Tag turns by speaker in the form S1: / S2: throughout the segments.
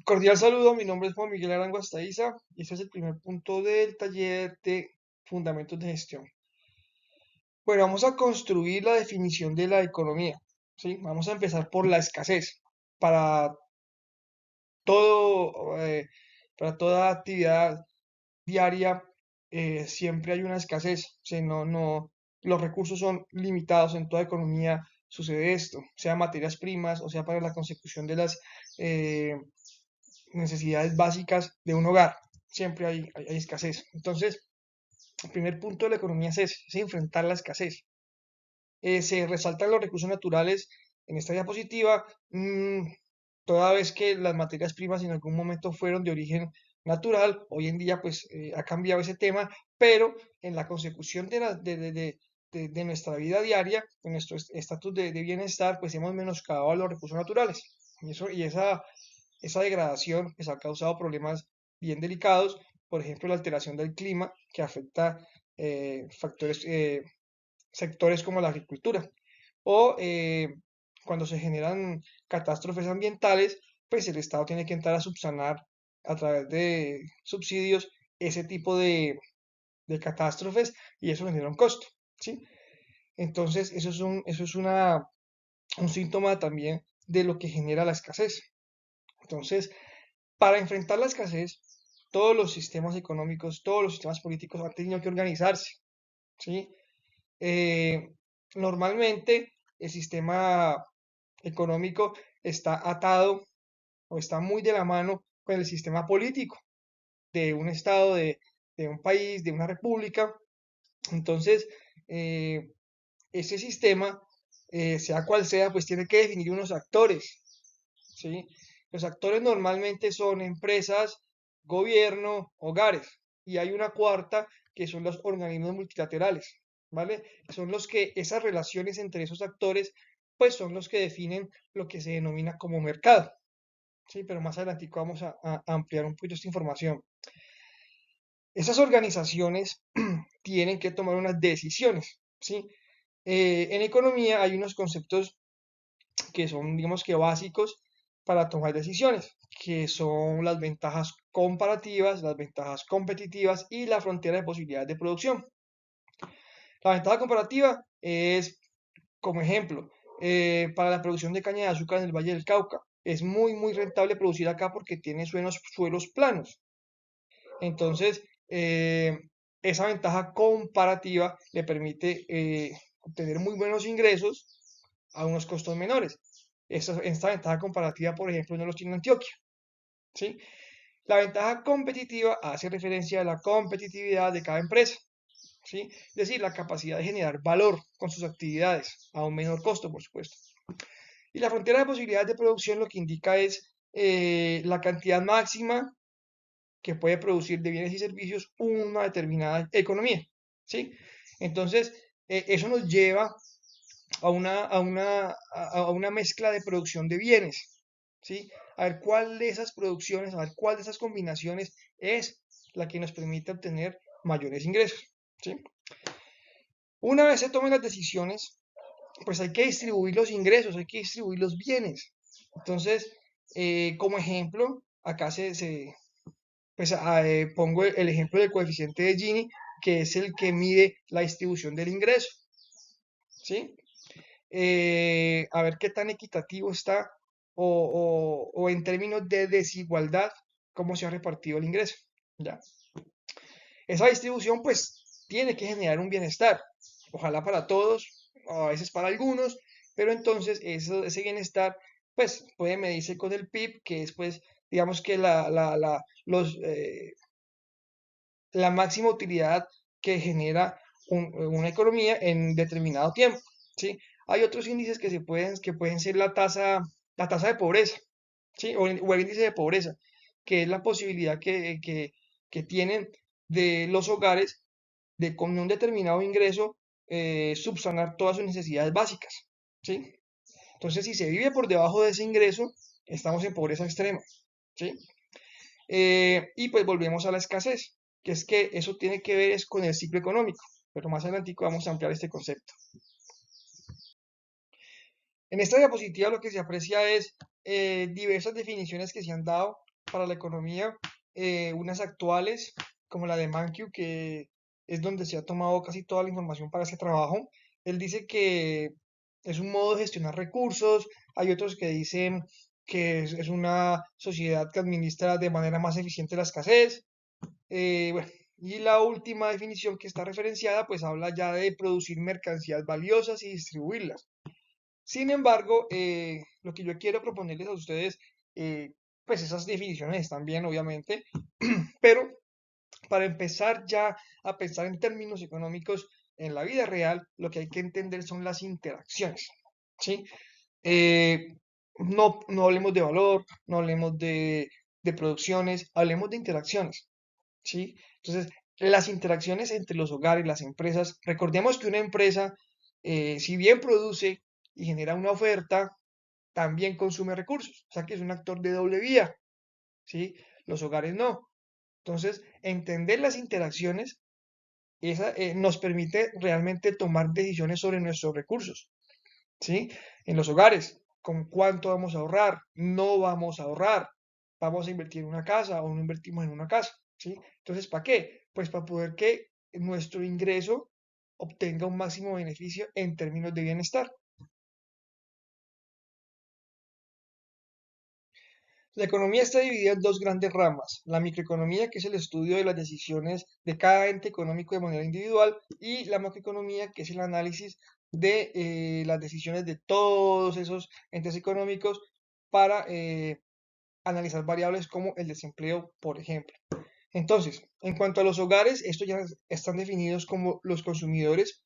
S1: Cordial saludo, mi nombre es Juan Miguel Arango Astaiza y este es el primer punto del taller de Fundamentos de Gestión. Bueno, vamos a construir la definición de la economía, ¿sí? Vamos a empezar por la escasez. Para todo, para toda actividad diaria siempre hay una escasez, ¿sí? Los recursos son limitados en toda economía. Sucede esto, sea materias primas o sea para la consecución de las eh, necesidades básicas de un hogar. Siempre hay escasez. Entonces, el primer punto de la economía es enfrentar la escasez. Se resaltan los recursos naturales en esta diapositiva, toda vez que las materias primas en algún momento fueron de origen natural, hoy en día pues ha cambiado ese tema, pero en la consecución de nuestra vida diaria, en nuestro estatus de bienestar, pues hemos menoscabado a los recursos naturales. Esa degradación pues, ha causado problemas bien delicados, por ejemplo, la alteración del clima que afecta sectores como la agricultura. O cuando se generan catástrofes ambientales, pues el Estado tiene que entrar a subsanar a través de subsidios ese tipo de catástrofes y eso genera un costo, ¿sí? Entonces, eso es un síntoma también de lo que genera la escasez. Entonces, para enfrentar la escasez, todos los sistemas económicos, todos los sistemas políticos han tenido que organizarse, ¿sí? Eh, Normalmente el sistema económico está atado o está muy de la mano con el sistema político de un estado, de un país, de una república. Entonces, eh, ese sistema, sea cual sea, pues tiene que definir unos actores, ¿sí? Los actores normalmente son empresas, gobierno, hogares, y hay una cuarta que son los organismos multilaterales, ¿vale? Son los que esas relaciones entre esos actores, pues son los que definen lo que se denomina como mercado, ¿sí? Pero más adelante vamos a ampliar un poquito esta información. Esas organizaciones tienen que tomar unas decisiones, ¿sí? En economía hay unos conceptos que son, digamos que básicos para tomar decisiones, que son las ventajas comparativas, las ventajas competitivas y la frontera de posibilidades de producción. La ventaja comparativa es, como ejemplo, para la producción de caña de azúcar en el Valle del Cauca. Es muy rentable producir acá porque tiene suelos planos. Entonces, esa ventaja comparativa le permite obtener muy buenos ingresos a unos costos menores. Esta ventaja comparativa, por ejemplo, no los tiene Antioquia, ¿sí? La ventaja competitiva hace referencia a la competitividad de cada empresa, ¿sí? Es decir, la capacidad de generar valor con sus actividades a un menor costo, por supuesto. Y la frontera de posibilidades de producción lo que indica es la cantidad máxima que puede producir de bienes y servicios una determinada economía, ¿sí? Entonces, eso nos lleva a una mezcla de producción de bienes, ¿sí? A ver cuál de esas producciones, a ver cuál de esas combinaciones es la que nos permite obtener mayores ingresos, ¿sí? Una vez se tomen las decisiones, pues hay que distribuir los ingresos, hay que distribuir los bienes. Entonces, como ejemplo, acá pongo el ejemplo del coeficiente de Gini, que es el que mide la distribución del ingreso, ¿sí? A ver qué tan equitativo está o en términos de desigualdad, cómo se ha repartido el ingreso. ¿Ya? Esa distribución pues tiene que generar un bienestar, ojalá para todos, a veces para algunos, pero entonces ese bienestar pues puede medirse con el PIB, que es pues digamos que la máxima utilidad que genera una economía en determinado tiempo, ¿sí? Hay otros índices que pueden ser la tasa de pobreza, ¿sí? O el índice de pobreza, que es la posibilidad que tienen de los hogares de con un determinado ingreso subsanar todas sus necesidades básicas, ¿sí? Entonces, si se vive por debajo de ese ingreso, estamos en pobreza extrema, ¿sí? Y pues volvemos a la escasez, que es que eso tiene que ver es con el ciclo económico, pero más adelante vamos a ampliar este concepto. En esta diapositiva lo que se aprecia es diversas definiciones que se han dado para la economía, unas actuales, como la de Mankiw, que es donde se ha tomado casi toda la información para ese trabajo. Él dice que es un modo de gestionar recursos, hay otros que dicen que es una sociedad que administra de manera más eficiente la escasez. Bueno, y la última definición que está referenciada, pues habla ya de producir mercancías valiosas y distribuirlas. Sin embargo, lo que yo quiero proponerles a ustedes, eh, pues esas definiciones están bien, obviamente, pero para empezar ya a pensar en términos económicos en la vida real, lo que hay que entender son las interacciones, ¿sí? Eh, no hablemos de valor, no hablemos de producciones, hablemos de interacciones, ¿sí? Entonces, las interacciones entre los hogares, las empresas, recordemos que una empresa, si bien produce y genera una oferta, también consume recursos, o sea que es un actor de doble vía, ¿sí? Los hogares no. Entonces, entender las interacciones nos permite realmente tomar decisiones sobre nuestros recursos, ¿sí? En los hogares, con cuánto vamos a ahorrar, no vamos a ahorrar, vamos a invertir en una casa o no invertimos en una casa, ¿sí? Entonces, ¿para qué? Pues para poder que nuestro ingreso obtenga un máximo beneficio en términos de bienestar. La economía está dividida en dos grandes ramas, la microeconomía, que es el estudio de las decisiones de cada ente económico de manera individual, y la macroeconomía, que es el análisis de las decisiones de todos esos entes económicos para analizar variables como el desempleo, por ejemplo. Entonces, en cuanto a los hogares, estos ya están definidos como los consumidores,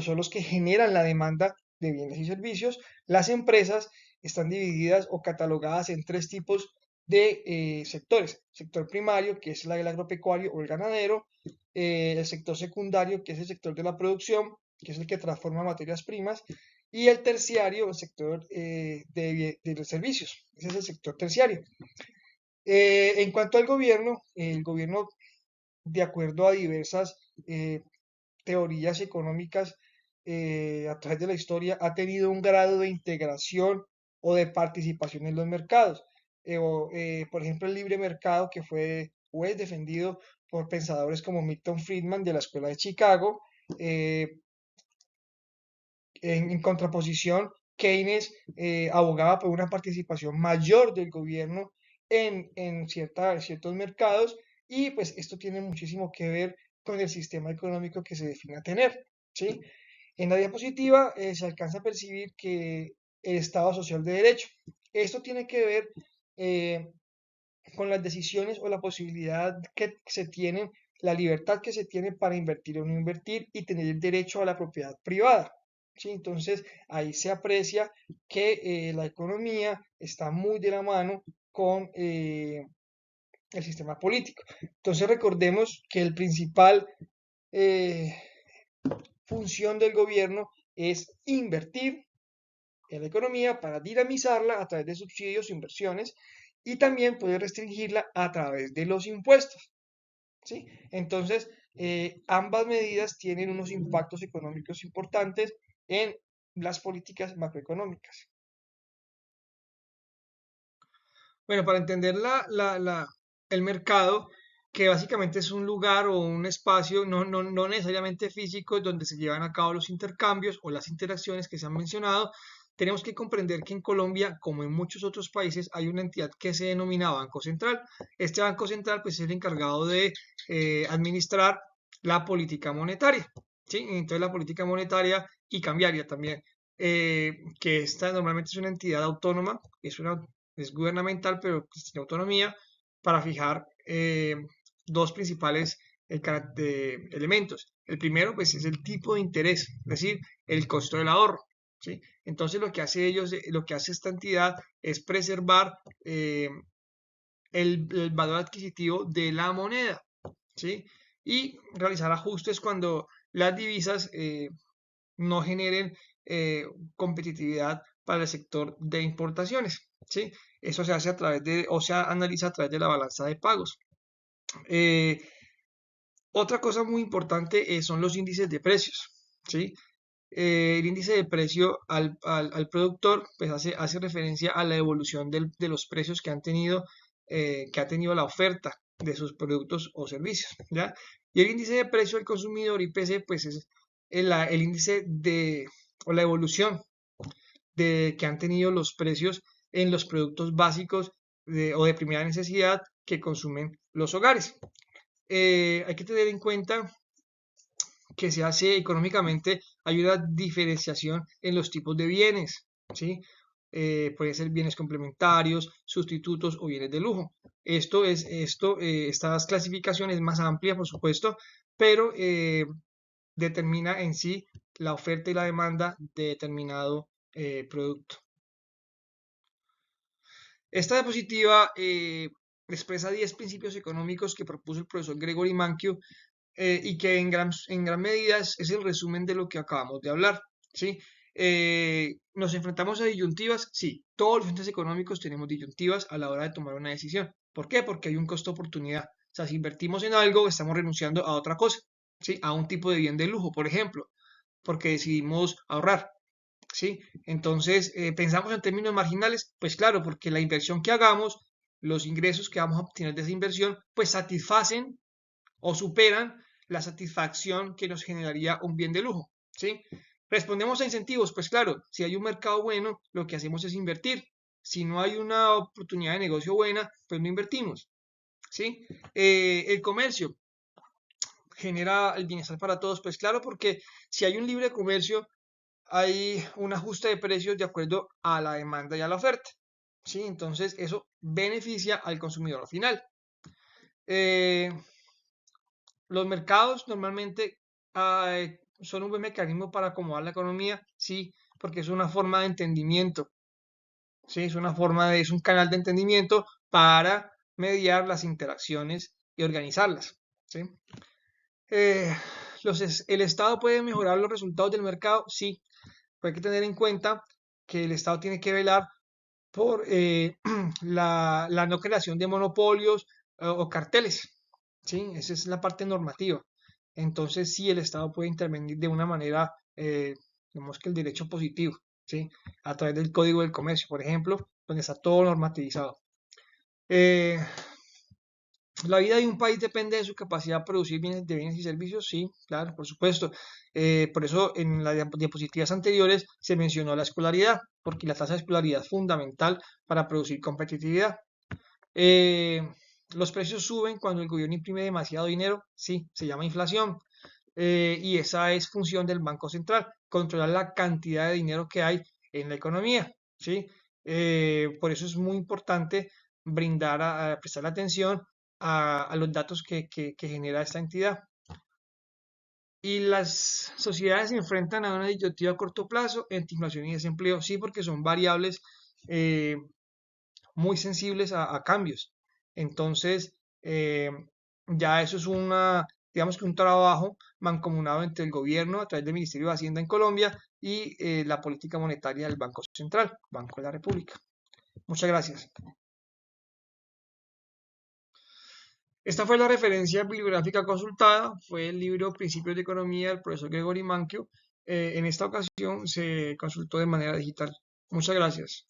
S1: son los que generan la demanda de bienes y servicios. Las empresas están divididas o catalogadas en tres tipos de sectores. Sector primario, que es el agropecuario o el ganadero. El sector secundario, que es el sector de la producción, que es el que transforma materias primas. Y el terciario, el sector de los servicios. Ese es el sector terciario. En cuanto al gobierno, el gobierno, de acuerdo a diversas eh, teorías económicas a través de la historia, ha tenido un grado de integración o de participación en los mercados. Por ejemplo, el libre mercado que fue o es defendido por pensadores como Milton Friedman de la Escuela de Chicago. eh, en contraposición, Keynes abogaba por una participación mayor del gobierno ciertos mercados, y pues esto tiene muchísimo que ver con el sistema económico que se define a tener, ¿sí? En la diapositiva se alcanza a percibir que el Estado social de derecho. Esto tiene que ver eh, con las decisiones o la posibilidad que se tiene, la libertad que se tiene para invertir o no invertir y tener el derecho a la propiedad privada. ¿Sí? Entonces ahí se aprecia que la economía está muy de la mano con el sistema político. Entonces recordemos que el principal eh, función del gobierno es invertir en la economía para dinamizarla a través de subsidios e inversiones, y también puede restringirla a través de los impuestos, ¿sí? Entonces, ambas medidas tienen unos impactos económicos importantes en las políticas macroeconómicas. Bueno, para entender el mercado, que básicamente es un lugar o un espacio no necesariamente físico donde se llevan a cabo los intercambios o las interacciones que se han mencionado, tenemos que comprender que en Colombia, como en muchos otros países, hay una entidad que se denomina Banco Central. Este Banco Central pues, es el encargado de administrar la política monetaria, ¿sí? Entonces la política monetaria y cambiaria también, que esta normalmente es una entidad autónoma, es gubernamental, pero pues, tiene autonomía para fijar dos principales elementos. El primero, pues, es el tipo de interés, es decir, el costo del ahorro, ¿sí? Entonces, lo que hace esta entidad es preservar el valor adquisitivo de la moneda, ¿sí? Y realizar ajustes cuando las divisas no generen competitividad para el sector de importaciones, ¿sí? Eso se hace a través o se analiza a través de la balanza de pagos. Eh, Otra cosa muy importante son los índices de precios, ¿sí? El índice de precio al productor pues hace referencia a la evolución de los precios que han tenido que ha tenido la oferta de sus productos o servicios, ¿ya? Y el índice de precio del consumidor, IPC, pues es el índice o la evolución que han tenido los precios en los productos básicos o de primera necesidad que consumen los hogares. Hay que tener en cuenta que se hace económicamente, hay una diferenciación en los tipos de bienes, ¿sí? Pueden ser bienes complementarios, sustitutos o bienes de lujo. Estas clasificaciones más amplia, por supuesto, pero determina en sí la oferta y la demanda de determinado producto. Esta diapositiva expresa 10 principios económicos que propuso el profesor Gregory Mankiw y que en gran medida es el resumen de lo que acabamos de hablar, ¿sí? ¿Nos enfrentamos a disyuntivas? Sí, todos los agentes económicos tenemos disyuntivas a la hora de tomar una decisión. ¿Por qué? Porque hay un costo-oportunidad. O sea, si invertimos en algo, estamos renunciando a otra cosa, ¿sí? A un tipo de bien de lujo, por ejemplo, porque decidimos ahorrar, ¿sí? Entonces, ¿pensamos en términos marginales? Pues claro, porque la inversión que hagamos, los ingresos que vamos a obtener de esa inversión, pues satisfacen o superan la satisfacción que nos generaría un bien de lujo, ¿sí? Respondemos a incentivos, pues claro, si hay un mercado bueno, lo que hacemos es invertir. Si no hay una oportunidad de negocio buena, pues no invertimos, ¿sí? El comercio genera el bienestar para todos, pues claro, porque si hay un libre comercio, hay un ajuste de precios de acuerdo a la demanda y a la oferta, ¿sí? Entonces eso beneficia al consumidor final. Eh, Los mercados normalmente son un buen mecanismo para acomodar la economía, sí, porque es una forma de entendimiento, sí, es un canal de entendimiento para mediar las interacciones y organizarlas, sí. Eh, el Estado puede mejorar los resultados del mercado, sí, pero hay que tener en cuenta que el Estado tiene que velar por la no creación de monopolios o carteles, ¿sí? Esa es la parte normativa. Entonces, sí, el Estado puede intervenir de una manera, digamos que el derecho positivo, ¿sí? A través del Código del Comercio, por ejemplo, donde está todo normativizado. Eh, la vida de un país depende de su capacidad de producir bienes y servicios, sí, claro, por supuesto. Por eso en las diapositivas anteriores se mencionó la escolaridad, porque la tasa de escolaridad es fundamental para producir competitividad. Eh, los precios suben cuando el gobierno imprime demasiado dinero, sí, se llama inflación. Y esa es función del Banco Central, controlar la cantidad de dinero que hay en la economía, ¿sí? Por eso es muy importante a prestar atención a los datos que genera esta entidad. Y las sociedades se enfrentan a una disyuntiva a corto plazo entre inflación y desempleo, sí, porque son variables eh, muy sensibles a cambios. Entonces, ya eso es digamos que un trabajo mancomunado entre el gobierno a través del Ministerio de Hacienda en Colombia y la política monetaria del Banco Central, Banco de la República. Muchas gracias. Esta fue la referencia bibliográfica consultada, fue el libro Principios de Economía del profesor Gregory Mankiw. En esta ocasión se consultó de manera digital. Muchas gracias.